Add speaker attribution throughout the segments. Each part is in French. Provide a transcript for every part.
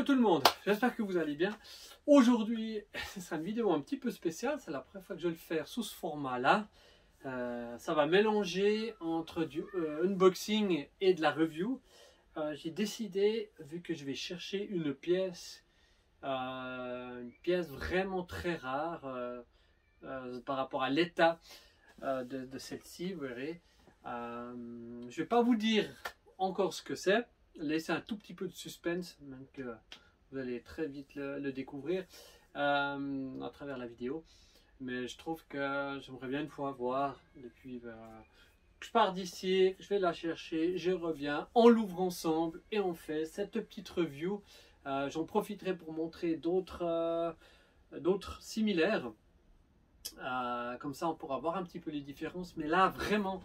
Speaker 1: Hello tout le monde, j'espère que vous allez bien. Aujourd'hui, ce sera une vidéo un petit peu spéciale, c'est la première fois que je vais le faire sous ce format-là. Ça va mélanger entre du unboxing et de la review. J'ai décidé, vu que je vais chercher une pièce vraiment très rare par rapport à l'état de celle-ci, vous verrez. Je ne vais pas vous dire encore ce que c'est. Laissez un tout petit peu de suspense, même que vous allez très vite le découvrir à travers la vidéo. Mais je trouve que j'aimerais bien une fois voir depuis que je pars d'ici, je vais la chercher, je reviens, on l'ouvre ensemble et on fait cette petite review. J'en profiterai pour montrer d'autres similaires. Comme ça on pourra voir un petit peu les différences. Mais là vraiment,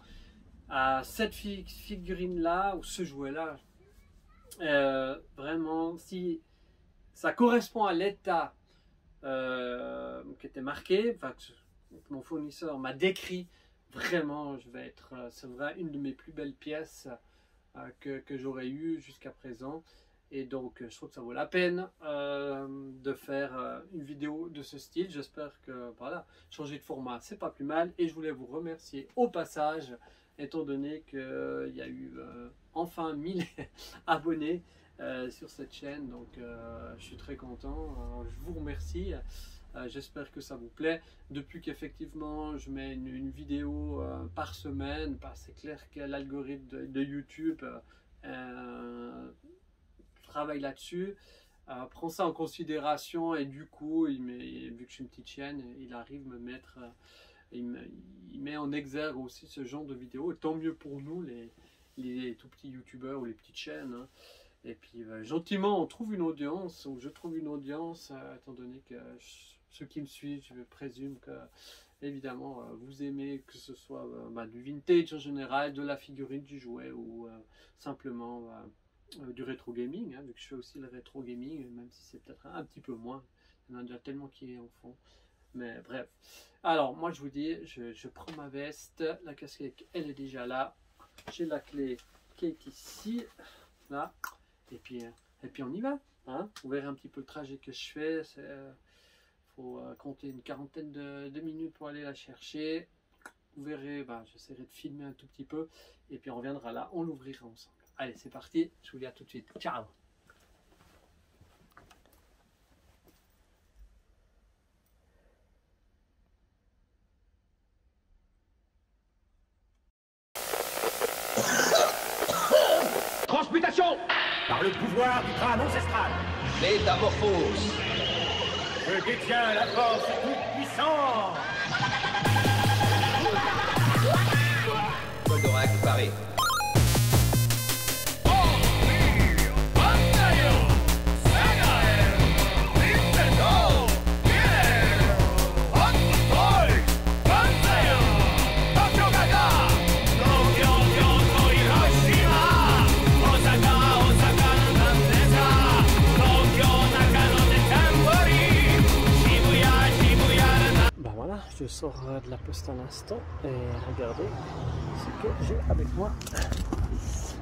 Speaker 1: cette figurine là ou ce jouet là, vraiment, si ça correspond à l'état qui était marqué, enfin, que mon fournisseur m'a décrit, vraiment, c'est vrai, une de mes plus belles pièces que j'aurais eu jusqu'à présent. Et donc, je trouve que ça vaut la peine de faire une vidéo de ce style. J'espère que, voilà, changer de format, c'est pas plus mal. Et je voulais vous remercier au passage, étant donné qu'il y a eu enfin 1000 abonnés sur cette chaîne. Donc, je suis très content. Je vous remercie. J'espère que ça vous plaît. Depuis qu'effectivement je mets une vidéo par semaine, c'est clair que l'algorithme de YouTube travaille là-dessus, prend ça en considération, et du coup, vu que je suis une petite chaîne, il arrive me mettre, il met en exergue aussi ce genre de vidéos. Et tant mieux pour nous, les tout petits youtubeurs ou les petites chaînes. Hein. Et puis gentiment, on trouve une audience, ou je trouve une audience, étant donné que ceux qui me suivent, je présume que évidemment vous aimez, que ce soit du vintage en général, de la figurine, du jouet, ou simplement du rétro gaming, hein, vu que je fais aussi le rétro gaming, même si c'est peut-être un petit peu moins. Il y en a déjà tellement qui en font. Mais bref. Alors moi je vous dis, je prends ma veste, la casquette elle est déjà là. J'ai la clé qui est ici, là. Et puis on y va. Hein. Vous verrez un petit peu le trajet que je fais. Il faut compter une quarantaine de minutes pour aller la chercher. Vous verrez, j'essaierai de filmer un tout petit peu. Et puis on reviendra là, on l'ouvrira ensemble. Allez, c'est parti. Je vous dis à tout de suite. Ciao.
Speaker 2: Transmutation par le pouvoir du crâne ancestral. Métamorphose. Je détiens la force toute puissante. Goldorak paré.
Speaker 1: Je sors de la poste un instant et regardez ce que j'ai avec moi.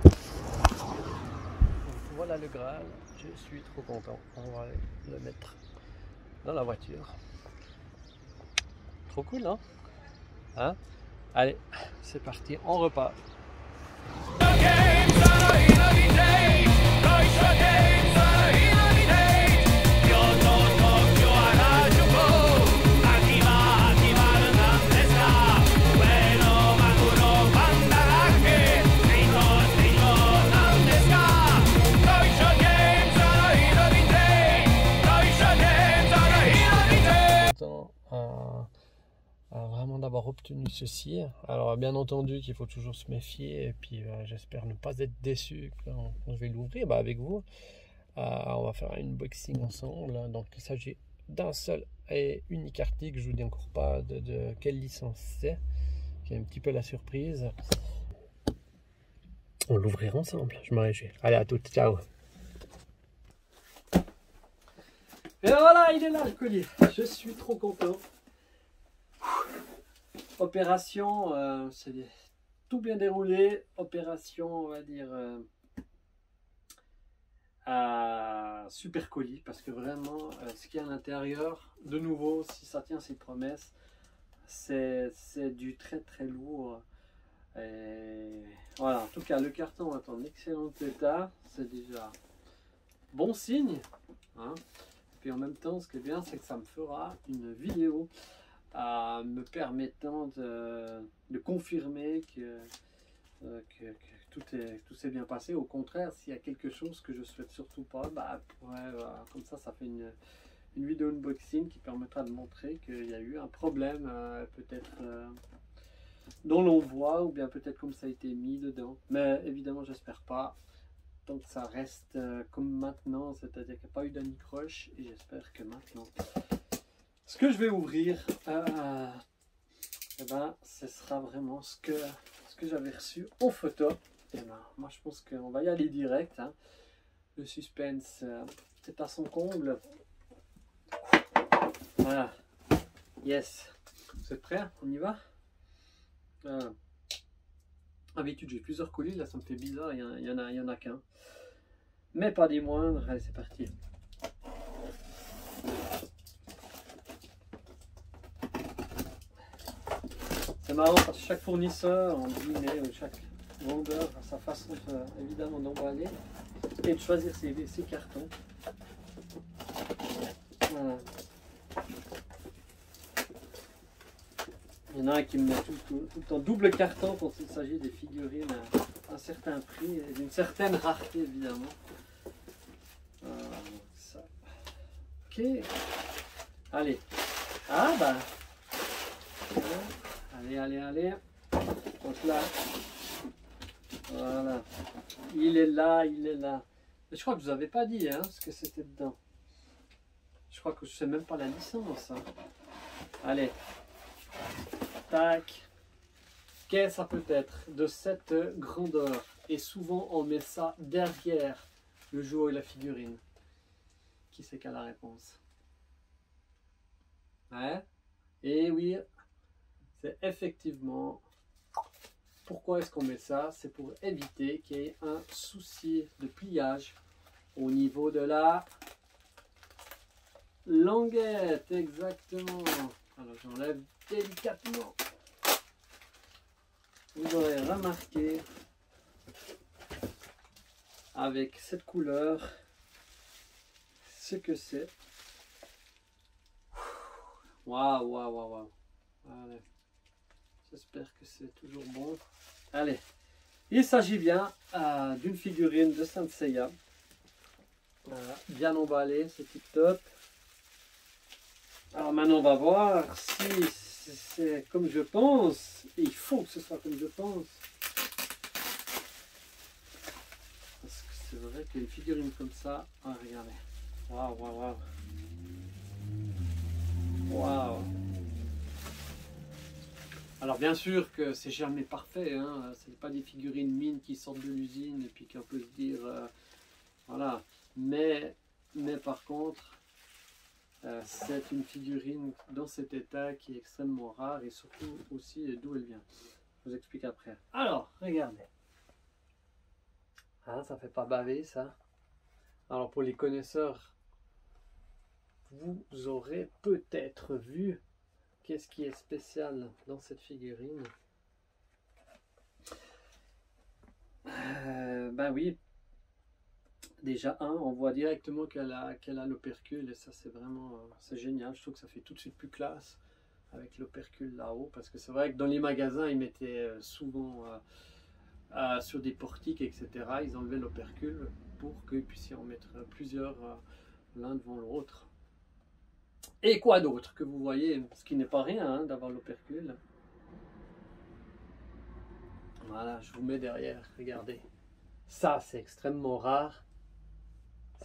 Speaker 1: Donc, voilà le Graal, je suis trop content. On va le mettre dans la voiture. Trop cool, hein? Allez, c'est parti, on repart. Vraiment d'avoir obtenu ceci. Alors bien entendu qu'il faut toujours se méfier, et puis j'espère ne pas être déçu quand je vais l'ouvrir avec vous. On va faire un unboxing ensemble. Donc il s'agit d'un seul et unique article. Je vous dis encore pas de quelle licence c'est, qui est un petit peu la surprise. On l'ouvrira ensemble, je me réjouis. Allez, à toutes, ciao. Et voilà, il est là le collier. Je suis trop content. Opération, c'est tout bien déroulé. Opération, on va dire, super colis parce que vraiment ce qu'il y a à l'intérieur, de nouveau, si ça tient ses promesses, c'est du très très lourd. Et voilà, en tout cas le carton est en excellent état, c'est déjà bon signe, hein. Puis en même temps, ce qui est bien, c'est que ça me fera une vidéo me permettant de confirmer que tout s'est bien passé. Au contraire, s'il y a quelque chose que je souhaite surtout pas, bah, comme ça fait une vidéo unboxing qui permettra de montrer qu'il y a eu un problème, peut-être dont l'on voit, ou bien peut-être comme ça a été mis dedans. Mais évidemment, j'espère pas. Donc ça reste comme maintenant, c'est-à-dire qu'il n'y a pas eu d'anicroche, et j'espère que maintenant, ce que je vais ouvrir, eh ben, ce sera vraiment ce que j'avais reçu en photo. Et ben, moi je pense qu'on va y aller direct, hein. Le suspense c'est à son comble. Voilà. Yes. Vous êtes prêts? On y va? D'habitude j'ai plusieurs colis, là ça me fait bizarre, il y en a qu'un. Mais pas des moindres. Allez, c'est parti. C'est marrant parce que chaque fournisseur en guillemets, ou chaque vendeur a sa façon évidemment d'emballer et de choisir ses cartons. Voilà. Il y en a un qui me met tout le temps double carton quand il s'agit des figurines à un certain prix et d'une certaine rareté évidemment. Ça. Ok. Allez. Ah bah. Allez. Donc là. Voilà. Il est là. Mais je crois que je vous avais pas dit ce que c'était dedans. Je crois que je sais même pas la licence. Hein. Allez. Tac. Qu'est-ce que ça peut être de cette grandeur? Et souvent on met ça derrière le jouet et la figurine. Qui c'est qui a la réponse? Ouais. Et oui, c'est effectivement. Pourquoi est-ce qu'on met ça? C'est pour éviter qu'il y ait un souci de pliage au niveau de la languette. Exactement. Alors j'enlève délicatement. Vous aurez remarqué avec cette couleur ce que c'est. Waouh. Allez. J'espère que c'est toujours bon. Allez. Il s'agit bien d'une figurine de Saint Seiya. Bien emballée, c'est tip top. Alors maintenant on va voir si c'est comme je pense. Et il faut que ce soit comme je pense. Parce que c'est vrai qu'une figurine comme ça, regardez. Waouh. Alors bien sûr que c'est jamais parfait, hein. Ce n'est pas des figurines mines qui sortent de l'usine et puis qu'on peut se dire voilà. Mais par contre, c'est une figurine dans cet état qui est extrêmement rare et surtout aussi d'où elle vient. Je vous explique après. Alors, regardez. Ça fait pas baver ça. Alors pour les connaisseurs, vous aurez peut-être vu qu'est-ce qui est spécial dans cette figurine. Ben oui. Déjà, on voit directement qu'elle a l'opercule et ça c'est vraiment c'est génial. Je trouve que ça fait tout de suite plus classe avec l'opercule là-haut parce que c'est vrai que dans les magasins ils mettaient souvent sur des portiques etc. Ils enlevaient l'opercule pour qu'ils puissent en mettre plusieurs l'un devant l'autre. Et quoi d'autre que vous voyez, ce qui n'est pas rien d'avoir l'opercule. Voilà, je vous mets derrière, regardez. Ça c'est extrêmement rare.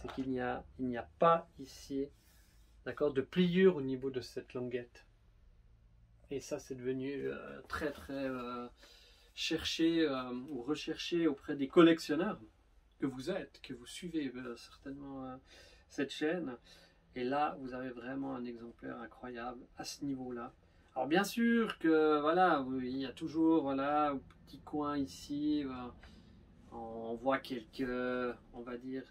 Speaker 1: C'est qu'il n'y a pas ici, d'accord, de pliure au niveau de cette languette. Et ça, c'est devenu très cherché ou recherché auprès des collectionneurs que vous êtes, que vous suivez certainement cette chaîne. Et là, vous avez vraiment un exemplaire incroyable à ce niveau-là. Alors bien sûr que voilà, il y a toujours voilà, au petit coin ici, on voit quelques, on va dire,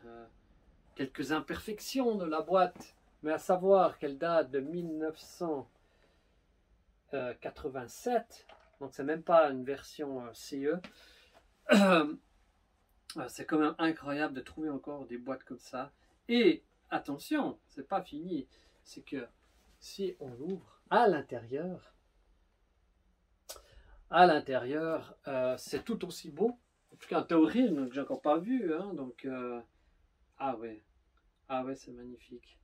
Speaker 1: quelques imperfections de la boîte, mais à savoir qu'elle date de 1987, donc c'est même pas une version CE. C'est quand même incroyable de trouver encore des boîtes comme ça. Et attention, c'est pas fini, c'est que si on l'ouvre à l'intérieur, c'est tout aussi beau. En tout cas en théorie, donc j'ai encore pas vu, hein, donc ah ouais, c'est magnifique.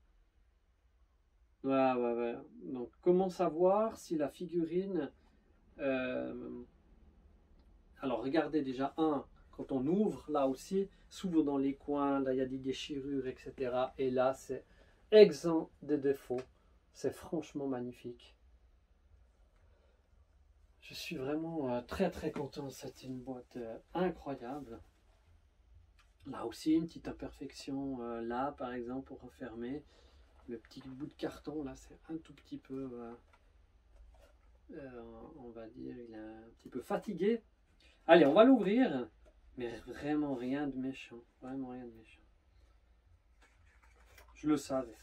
Speaker 1: Ouais. Donc comment savoir si la figurine alors regardez déjà quand on ouvre là aussi, s'ouvre dans les coins, là il y a des déchirures, etc. Et là c'est exempt de défauts. C'est franchement magnifique. Je suis vraiment très très content. C'est une boîte incroyable. Là aussi une petite imperfection là par exemple pour refermer. Le petit bout de carton là c'est un tout petit peu on va dire il est un petit peu fatigué. Allez, on va l'ouvrir, mais vraiment rien de méchant, vraiment rien de méchant. Je le savais.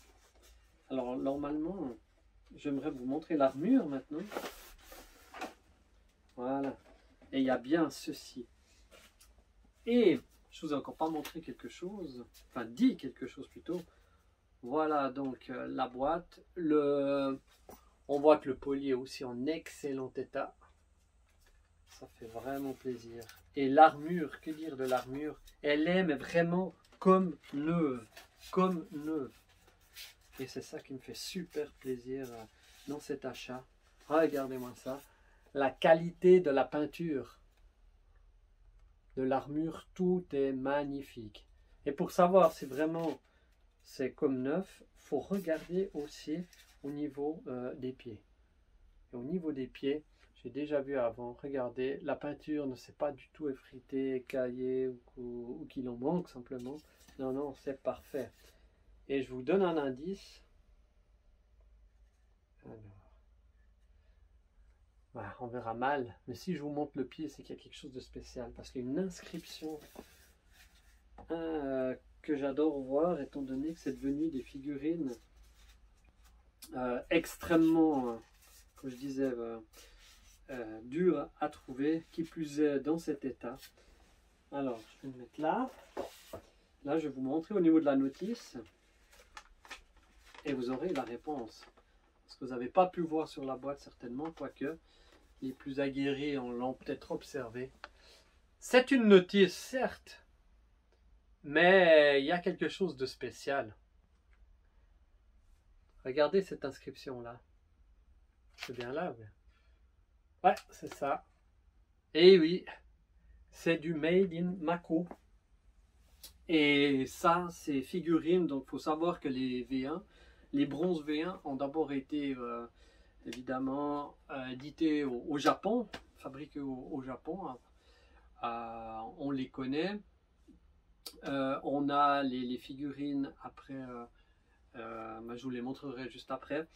Speaker 1: Alors normalement, j'aimerais vous montrer l'armure maintenant. Voilà. Et il y a bien ceci. Et je vous ai encore pas montré quelque chose, enfin dit quelque chose plutôt. Voilà donc la boîte. On voit que le poli est aussi en excellent état. Ça fait vraiment plaisir. Et l'armure, que dire de l'armure? Elle est mais vraiment comme neuve. Comme neuve. Et c'est ça qui me fait super plaisir dans cet achat. Regardez-moi ça. La qualité de la peinture. De l'armure, tout est magnifique. Et pour savoir si vraiment c'est comme neuf, il faut regarder aussi au niveau des pieds. Et au niveau des pieds, j'ai déjà vu avant, regardez, la peinture ne s'est pas du tout effritée, écaillée ou qu'il en manque simplement. Non, c'est parfait. Et je vous donne un indice. Alors, voilà, on verra mal, mais si je vous montre le pied, c'est qu'il y a quelque chose de spécial. Parce qu'il y a une inscription que j'adore voir, étant donné que c'est devenu des figurines extrêmement, comme je disais, dur à trouver, qui plus est dans cet état. Alors, je vais le mettre là. Là, je vais vous montrer au niveau de la notice. Et vous aurez la réponse. Parce que vous n'avez pas pu voir sur la boîte, certainement, quoique les plus aguerris l'ont peut-être observé. C'est une notice, certes, mais il y a quelque chose de spécial. Regardez cette inscription-là. C'est bien là, oui. Ouais, c'est ça. Et oui, c'est du Made in Mako. Et ça, c'est figurines. Donc, il faut savoir que les V1, les bronzes V1 ont d'abord été évidemment édités au Japon, fabriqués au Japon. On les connaît. On a les figurines après, je vous les montrerai juste après,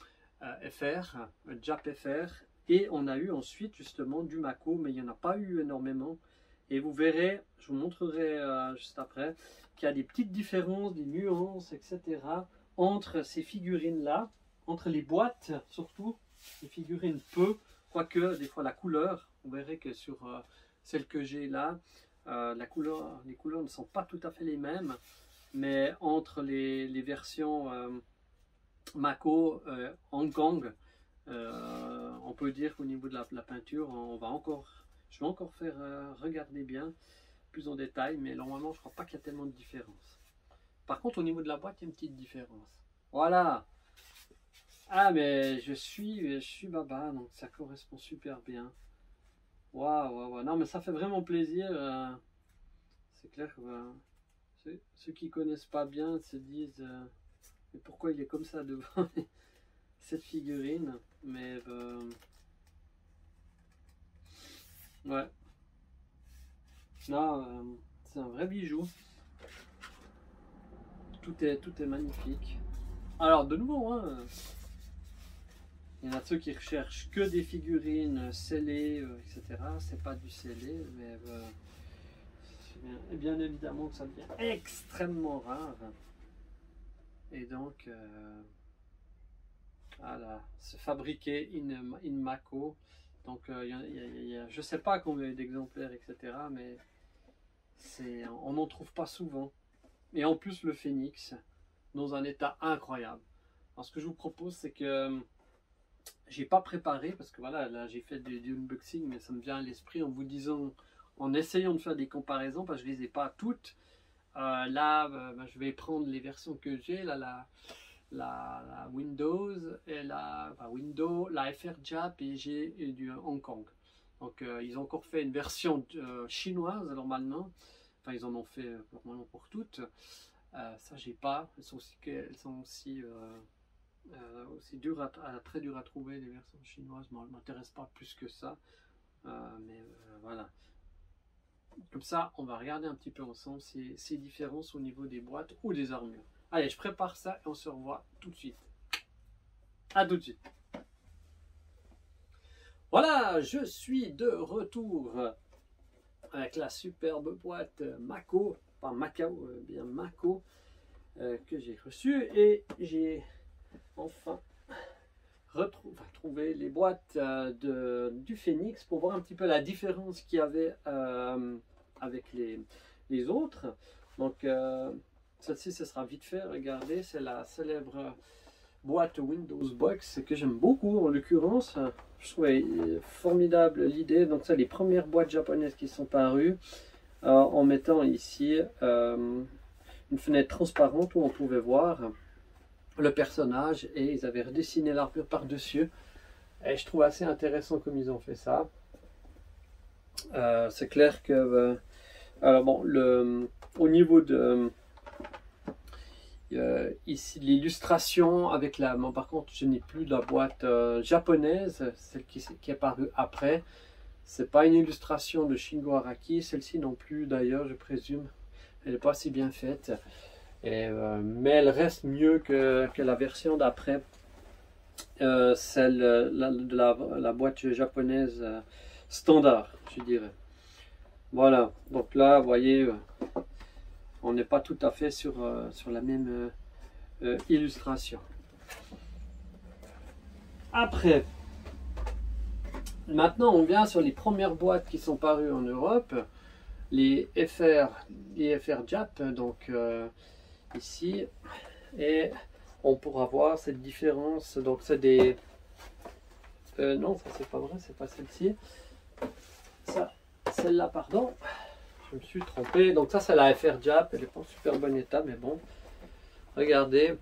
Speaker 1: FR, Jap FR. Et on a eu ensuite justement du Mako, mais il n'y en a pas eu énormément. Et vous verrez, je vous montrerai juste après, qu'il y a des petites différences, des nuances, etc. entre ces figurines-là, entre les boîtes surtout, les figurines peu, quoique des fois la couleur, vous verrez que sur celle que j'ai là, les couleurs ne sont pas tout à fait les mêmes, mais entre les versions Mako, Hong Kong, on peut dire qu'au niveau de la peinture, je vais encore faire regarder bien, plus en détail, mais normalement je crois pas qu'il y a tellement de différence. Par contre au niveau de la boîte, il y a une petite différence. Voilà. Ah mais je suis baba, donc ça correspond super bien. Waouh. Non mais ça fait vraiment plaisir. C'est clair que ceux qui connaissent pas bien se disent mais pourquoi il est comme ça devant cette figurine. Mais ouais. Non, c'est un vrai bijou. Tout est magnifique. Alors de nouveau, hein, il y en a ceux qui recherchent que des figurines scellées, etc. C'est pas du scellé, mais bien évidemment que ça devient extrêmement rare. Et donc, voilà, c'est fabriqué in Mako. Donc, je ne sais pas combien d'exemplaires, etc. Mais on n'en trouve pas souvent. Et en plus, le Phoenix, dans un état incroyable. Alors, ce que je vous propose, c'est que j'ai pas préparé, parce que voilà, là j'ai fait du unboxing, mais ça me vient à l'esprit en vous disant, en essayant de faire des comparaisons, parce que je les ai pas toutes. Je vais prendre les versions que j'ai, là, la Windows, et la FR Jap, et j'ai du Hong Kong. Donc ils ont encore fait une version chinoise normalement. Enfin, ils en ont fait normalement pour toutes. Ça, j'ai pas. Elles sont aussi très dur à trouver, les versions chinoises. Moi, elles ne m'intéressent pas plus que ça. Voilà. Comme ça, on va regarder un petit peu ensemble ces différences au niveau des boîtes ou des armures. Allez, je prépare ça et on se revoit tout de suite. À tout de suite. Voilà, je suis de retour avec la superbe boîte Mako, pas Macao, bien Mako, que j'ai reçue, et j'ai enfin trouvé les boîtes du Phoenix pour voir un petit peu la différence qu'il y avait avec les autres. Donc celle-ci, ce sera vite fait. Regardez, c'est la célèbre boîte Windows Box que j'aime beaucoup en l'occurrence. Je trouvais formidable l'idée. Donc c'est les premières boîtes japonaises qui sont parues en mettant ici une fenêtre transparente où on pouvait voir le personnage, et ils avaient redessiné l'armure par-dessus. Et je trouve assez intéressant comme ils ont fait ça. C'est clair que au niveau de ici l'illustration avec par contre je n'ai plus de la boîte japonaise, celle qui est parue après. C'est pas une illustration de Shingo Araki, celle-ci non plus d'ailleurs, je présume. Elle n'est pas si bien faite. Mais elle reste mieux que la version d'après, celle de la boîte japonaise standard, je dirais. Voilà, donc là, vous voyez, on n'est pas tout à fait sur la même illustration. Après, maintenant on vient sur les premières boîtes qui sont parues en Europe, les FR Jap, donc ici, et on pourra voir cette différence. Donc c'est des non, ça c'est pas vrai, c'est pas celle-ci, celle-là, pardon, je me suis trompé. Donc ça c'est la FR Jap, elle est pas en super bon état, mais bon, regardez.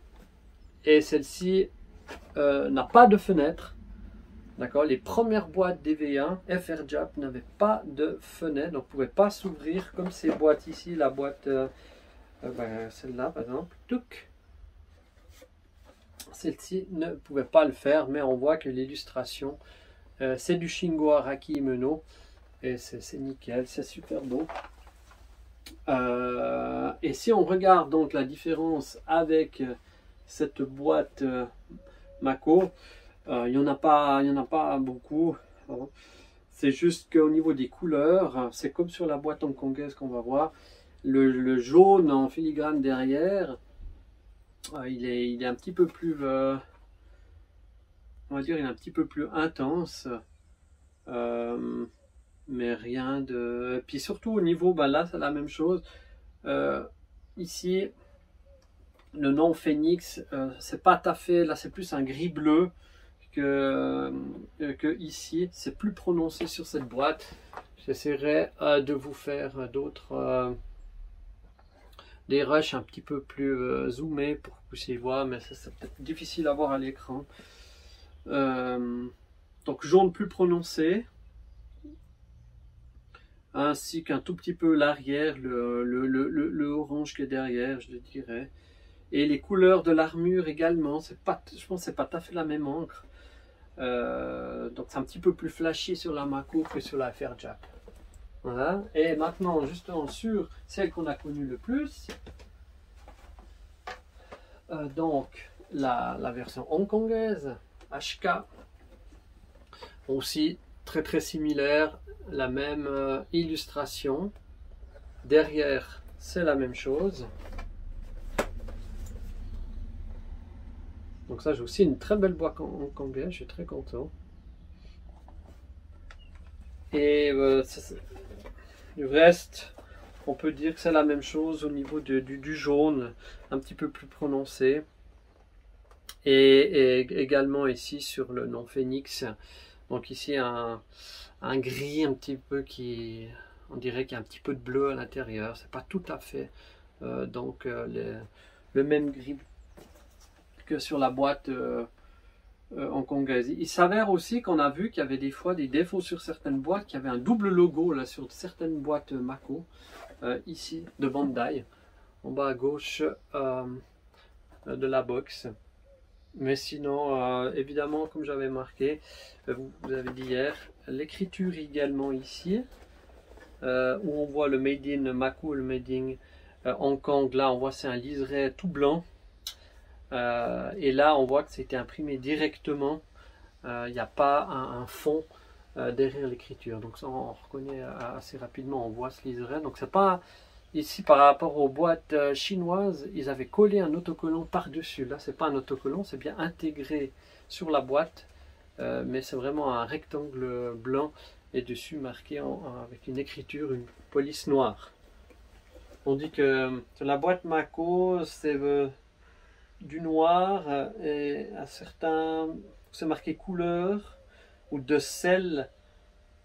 Speaker 1: Et celle-ci n'a pas de fenêtre, d'accord. Les premières boîtes DV1 FR Jap n'avaient pas de fenêtre, donc ne pouvaient pas s'ouvrir comme ces boîtes ici, la boîte celle-là par exemple, celle-ci ne pouvait pas le faire, mais on voit que l'illustration c'est du Shingo Araki Imeno, et c'est nickel, c'est super beau. Et si on regarde donc la différence avec cette boîte Mako, il n'y en a pas beaucoup, hein. C'est juste qu'au niveau des couleurs, c'est comme sur la boîte hongkongaise qu'on va voir. Le jaune en filigrane derrière, il est un petit peu plus, on va dire, il est un petit peu plus intense, mais rien de. Puis surtout au niveau, là c'est la même chose. Ici, le nom Phoenix, c'est pas tout à fait, là c'est plus un gris bleu que ici, c'est plus prononcé sur cette boîte. J'essaierai de vous faire d'autres des rushs un petit peu plus zoomés pour que vous puissiez voir, mais c'est peut-être difficile à voir à l'écran. Donc jaune plus prononcé, ainsi qu'un tout petit peu l'arrière, le orange qui est derrière, je dirais. Et les couleurs de l'armure également, je pense que c'est pas tout à fait la même encre. Donc c'est un petit peu plus flashy sur la Mako que sur la FR Jap. Voilà. Et maintenant, justement, sur celle qu'on a connue le plus, donc la version hongkongaise, HK, aussi très similaire, la même illustration. Derrière, c'est la même chose. Donc ça, j'ai aussi une très belle boîte en Kangais, je suis très content. Et du reste, on peut dire que c'est la même chose au niveau du jaune, un petit peu plus prononcé. Et également ici sur le nom Phoenix. Donc ici un gris un petit peu qui, on dirait qu'il y a un petit peu de bleu à l'intérieur. C'est pas tout à fait le même gris que sur la boîte hongkongaise. Il s'avère aussi qu'on a vu qu'il y avait des fois des défauts sur certaines boîtes, qu'il y avait un double logo là sur certaines boîtes Mako, ici de Bandai, en bas à gauche de la box. Mais sinon, évidemment, comme j'avais marqué, vous avez dit hier, l'écriture également ici, où on voit le Made in Mako, le Made in Hong Kong. Là, on voit c'est un liseré tout blanc. Et là, on voit que c'était imprimé directement. Il n'y a pas un fond derrière l'écriture. Donc ça, on reconnaît assez rapidement. On voit ce liseré. Donc c'est pas... Ici, par rapport aux boîtes chinoises, ils avaient collé un autocollant par-dessus. Là, c'est pas un autocollant, c'est bien intégré sur la boîte. Mais c'est vraiment un rectangle blanc et dessus marqué avec une écriture, une police noire. On dit que sur la boîte Mako, c'est du noir et à certains, c'est marqué couleur ou de sel.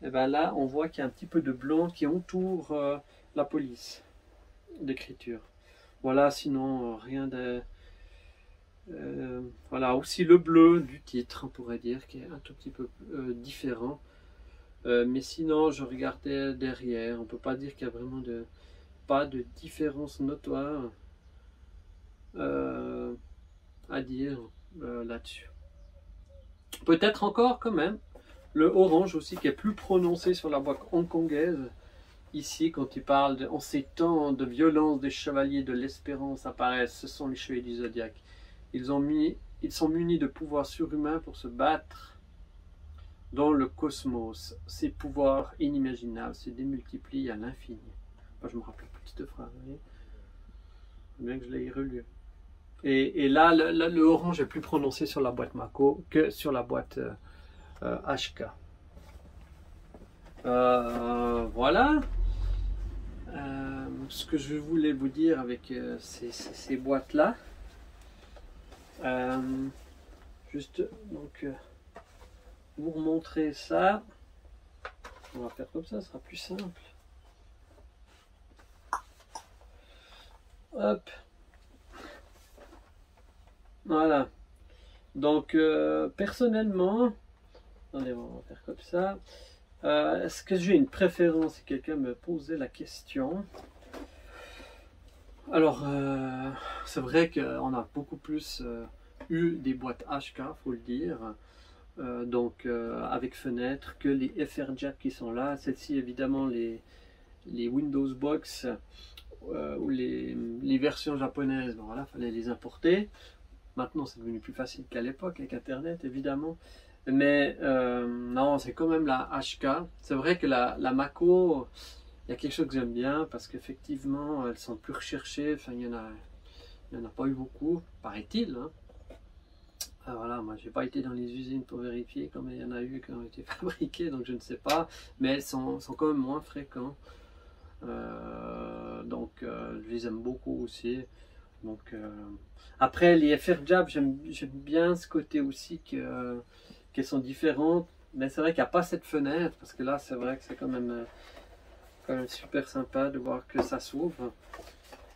Speaker 1: Et bien là, on voit qu'il y a un petit peu de blanc qui entoure la police d'écriture. Voilà, sinon rien de... voilà, aussi le bleu du titre, on pourrait dire, qui est un tout petit peu différent. Mais sinon, je regardais derrière, on peut pas dire qu'il y a vraiment pas de différence notoire à dire là-dessus. Peut-être encore quand même le orange aussi qui est plus prononcé sur la boîte hongkongaise. Ici, quand il parle en ces temps de violence des chevaliers de l'espérance apparaissent, ce sont les chevaliers du zodiaque. Ils sont munis de pouvoirs surhumains pour se battre dans le cosmos. Ces pouvoirs inimaginables se démultiplient à l'infini. Enfin, je me rappelle plus de cette phrase, vous voyez. Bien que je l'ai relu. Et là, le orange est plus prononcé sur la boîte Mako que sur la boîte HK. Voilà. Ce que je voulais vous dire avec ces boîtes-là. Juste donc vous remontrer ça. On va faire comme ça, ce sera plus simple. Hop. Voilà. Donc personnellement, attendez, on va faire comme ça. Est-ce que j'ai une préférence si quelqu'un me posait la question? Alors, c'est vrai qu'on a beaucoup plus eu des boîtes HK, faut le dire, donc avec fenêtre, que les FR Jack qui sont là. Celles-ci, évidemment, les Windows Box ou les versions japonaises, bon, voilà, fallait les importer. Maintenant, c'est devenu plus facile qu'à l'époque avec Internet, évidemment. Mais non, c'est quand même la HK. C'est vrai que la Mako, il y a quelque chose que j'aime bien parce qu'effectivement, elles sont plus recherchées. Enfin, il y en a pas eu beaucoup, paraît-il. Hein. Voilà, moi, j'ai pas été dans les usines pour vérifier combien il y en a eu qui ont été fabriquées, donc je ne sais pas. Mais elles sont quand même moins fréquentes. Donc, je les aime beaucoup aussi. Donc, après, les FR Jab, j'aime bien ce côté aussi qu'elles sont différentes. Mais c'est vrai qu'il n'y a pas cette fenêtre, parce que là, c'est vrai que c'est quand même super sympa de voir que ça s'ouvre.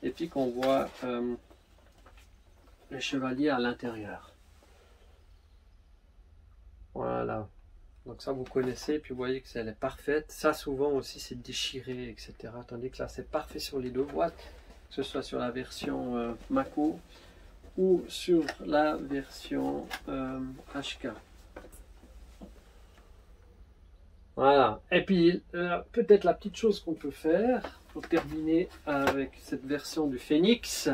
Speaker 1: Et puis qu'on voit les chevaliers à l'intérieur. Voilà. Donc ça, vous connaissez. Puis vous voyez que elle est parfaite. Ça, souvent aussi, c'est déchiré, etc. Tandis que là, c'est parfait sur les deux boîtes. Que ce soit sur la version Mako ou sur la version HK. Voilà. Et puis, peut-être la petite chose qu'on peut faire pour terminer avec cette version du Phoenix,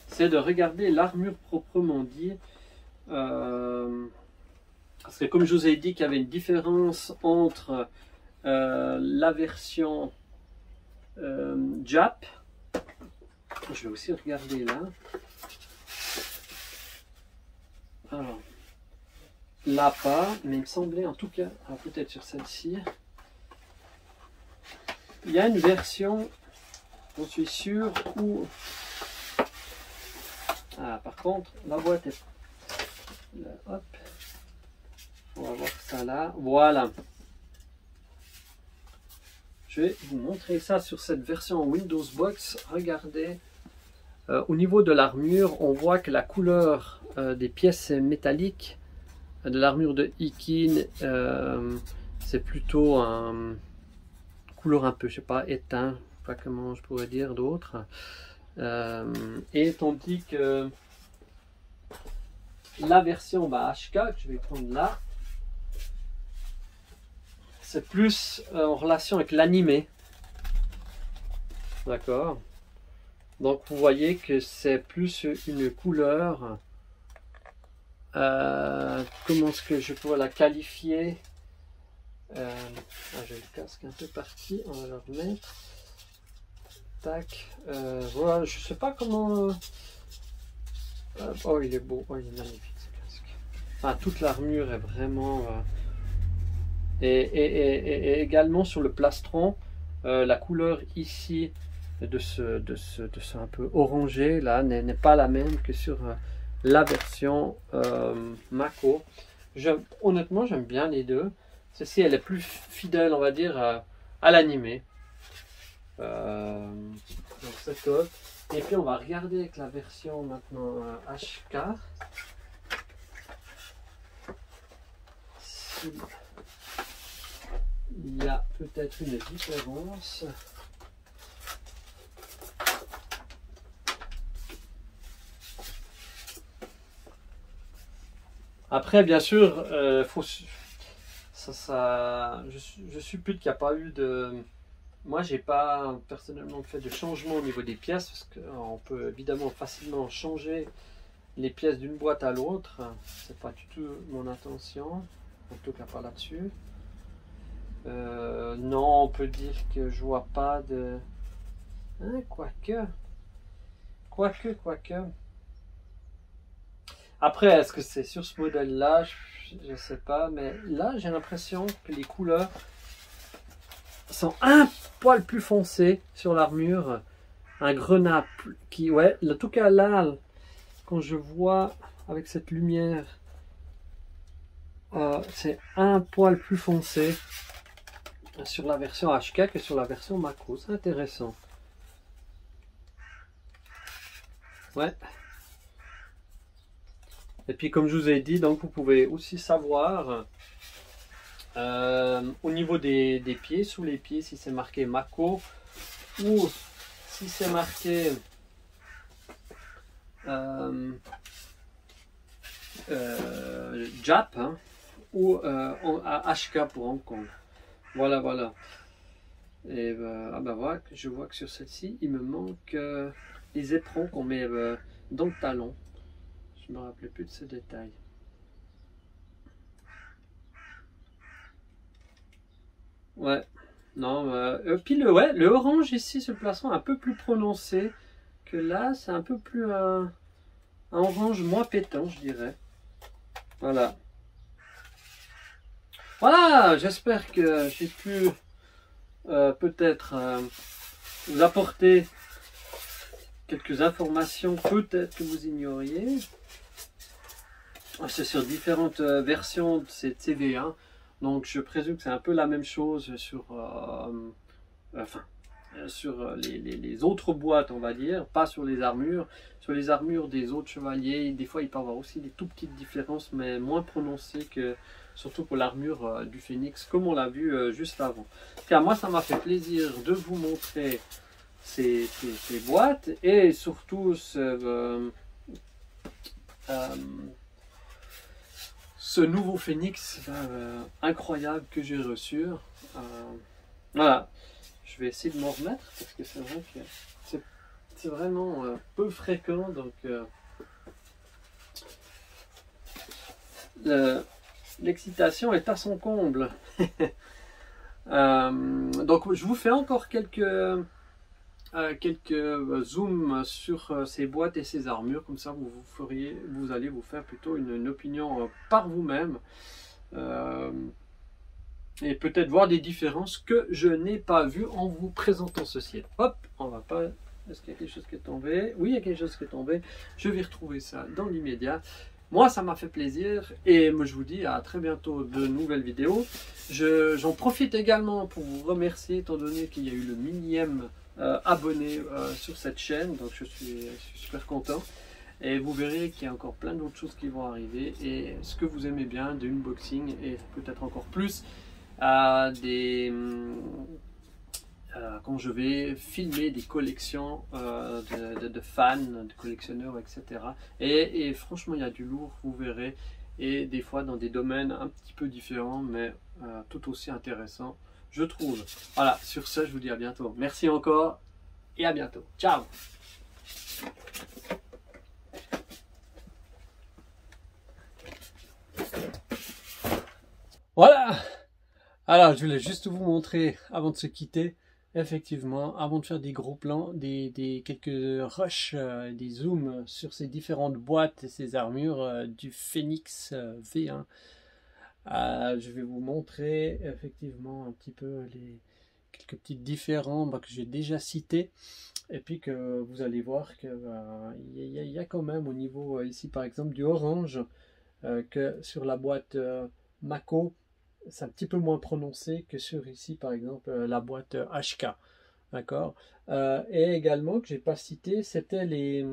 Speaker 1: c'est de regarder l'armure proprement dit. Parce que comme je vous ai dit qu'il y avait une différence entre la version Jap. Je vais aussi regarder là. Alors, là pas, mais il me semblait en tout cas, peut-être sur celle-ci, il y a une version, j'en suis sûr, où... Ah, par contre, la boîte est... Là, hop. On va voir ça là. Voilà. Je vais vous montrer ça sur cette version Windows Box. Regardez. Au niveau de l'armure, on voit que la couleur des pièces métalliques de l'armure de Ikin, c'est plutôt un couleur un peu, je sais pas, éteint. Pas comment je pourrais dire d'autre. Et tandis que la version HK, que je vais prendre là, c'est plus en relation avec l'animé. D'accord. Donc vous voyez que c'est plus une couleur. Comment est-ce que je pourrais la qualifier? J'ai le casque un peu parti, on va le remettre. Tac. Voilà, je sais pas comment. Oh, il est beau, oh, il est magnifique ce casque. Enfin, toute l'armure est vraiment. Et également sur le plastron, la couleur ici de ce un peu orangé là n'est pas la même que sur la version Mako. Honnêtement, j'aime bien les deux. Celle-ci, elle est plus fidèle, on va dire, à l'animé. Donc c'est top. Et puis on va regarder avec la version maintenant HK. Il y a peut-être une différence. Après, bien sûr, je suppute qu'il n'y a pas eu de... Moi, j'ai pas personnellement fait de changement au niveau des pièces, parce qu'on peut évidemment facilement changer les pièces d'une boîte à l'autre. C'est pas du tout mon intention, en tout cas pas là-dessus. Non, on peut dire que je vois pas de... Hein, quoique. Après, est-ce que c'est sur ce modèle-là? Je sais pas, mais là, j'ai l'impression que les couleurs sont un poil plus foncées sur l'armure. Un grenat qui, ouais, en tout cas là, quand je vois avec cette lumière, c'est un poil plus foncé sur la version HK que sur la version Mako. C'est intéressant. Ouais. Et puis comme je vous ai dit, donc vous pouvez aussi savoir au niveau des pieds, sous les pieds, si c'est marqué Mako ou si c'est marqué Jap, hein, ou HK pour Hong Kong. Voilà, voilà. Et ah bah voilà, je vois que sur celle-ci, il me manque les éperons qu'on met dans le talon. Je me rappelais plus de ce détail. Ouais, non, puis le orange ici, ce plastron un peu plus prononcé que là, c'est un peu plus un orange moins pétant, je dirais. Voilà. Voilà, j'espère que j'ai pu peut-être vous apporter quelques informations peut-être que vous ignoriez. C'est sur différentes versions de cette CV1, donc je présume que c'est un peu la même chose sur, sur les autres boîtes, on va dire, pas sur les armures. Sur les armures des autres chevaliers, des fois il peut y avoir aussi des tout petites différences, mais moins prononcées que surtout pour l'armure du Phénix, comme on l'a vu juste avant. Car moi, ça m'a fait plaisir de vous montrer ces boîtes et surtout ce nouveau Phénix incroyable que j'ai reçu. Voilà, je vais essayer de m'en remettre parce que c'est vrai que c'est vraiment peu fréquent, donc l'excitation est à son comble. Donc je vous fais encore quelques quelques zooms sur ces boîtes et ces armures, comme ça vous allez vous faire plutôt une opinion par vous-même. Et peut-être voir des différences que je n'ai pas vues en vous présentant ceci. Hop, on va pas... Est-ce qu'il y a quelque chose qui est tombé? Oui, il y a quelque chose qui est tombé. Je vais retrouver ça dans l'immédiat. Moi, ça m'a fait plaisir et moi, je vous dis à très bientôt de nouvelles vidéos. J'en profite également pour vous remercier, étant donné qu'il y a eu le millième abonné sur cette chaîne. Donc, je suis super content. Et vous verrez qu'il y a encore plein d'autres choses qui vont arriver. Et ce que vous aimez bien de unboxing et peut-être encore plus quand je vais filmer des collections de fans, de collectionneurs, etc. Et franchement, il y a du lourd, vous verrez. Et des fois dans des domaines un petit peu différents, mais tout aussi intéressants, je trouve. Voilà, sur ce, je vous dis à bientôt. Merci encore et à bientôt. Ciao! Voilà! Alors, je voulais juste vous montrer, avant de se quitter, effectivement, avant de faire des gros plans, quelques rushs, des zooms sur ces différentes boîtes et ces armures du Phoenix V1. Je vais vous montrer effectivement un petit peu quelques petits différents que j'ai déjà cités. Et puis que vous allez voir qu'il y a quand même au niveau ici par exemple du orange, que sur la boîte Mako, c'est un petit peu moins prononcé que sur ici par exemple la boîte HK, d'accord. Et également que j'ai pas cité, c'était les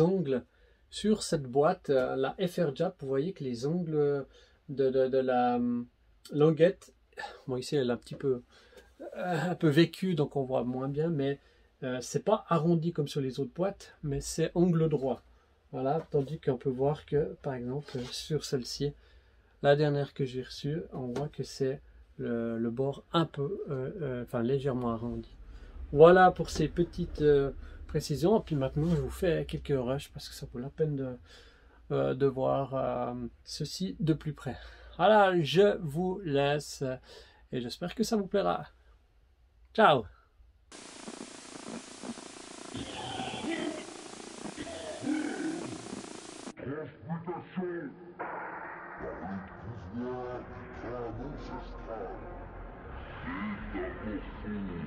Speaker 1: ongles sur cette boîte, la FR-Jap. Vous voyez que les ongles de la languette, bon ici elle est un peu vécue, donc on voit moins bien, mais c'est pas arrondi comme sur les autres boîtes, mais c'est angle droit, voilà. Tandis qu'on peut voir que par exemple sur celle-ci, la dernière que j'ai reçue, on voit que c'est le bord un peu, légèrement arrondi. Voilà pour ces petites précisions. Et puis maintenant, je vous fais quelques rushs parce que ça vaut la peine de voir ceci de plus près. Voilà, je vous laisse et j'espère que ça vous plaira. Ciao!
Speaker 2: Sélectionné.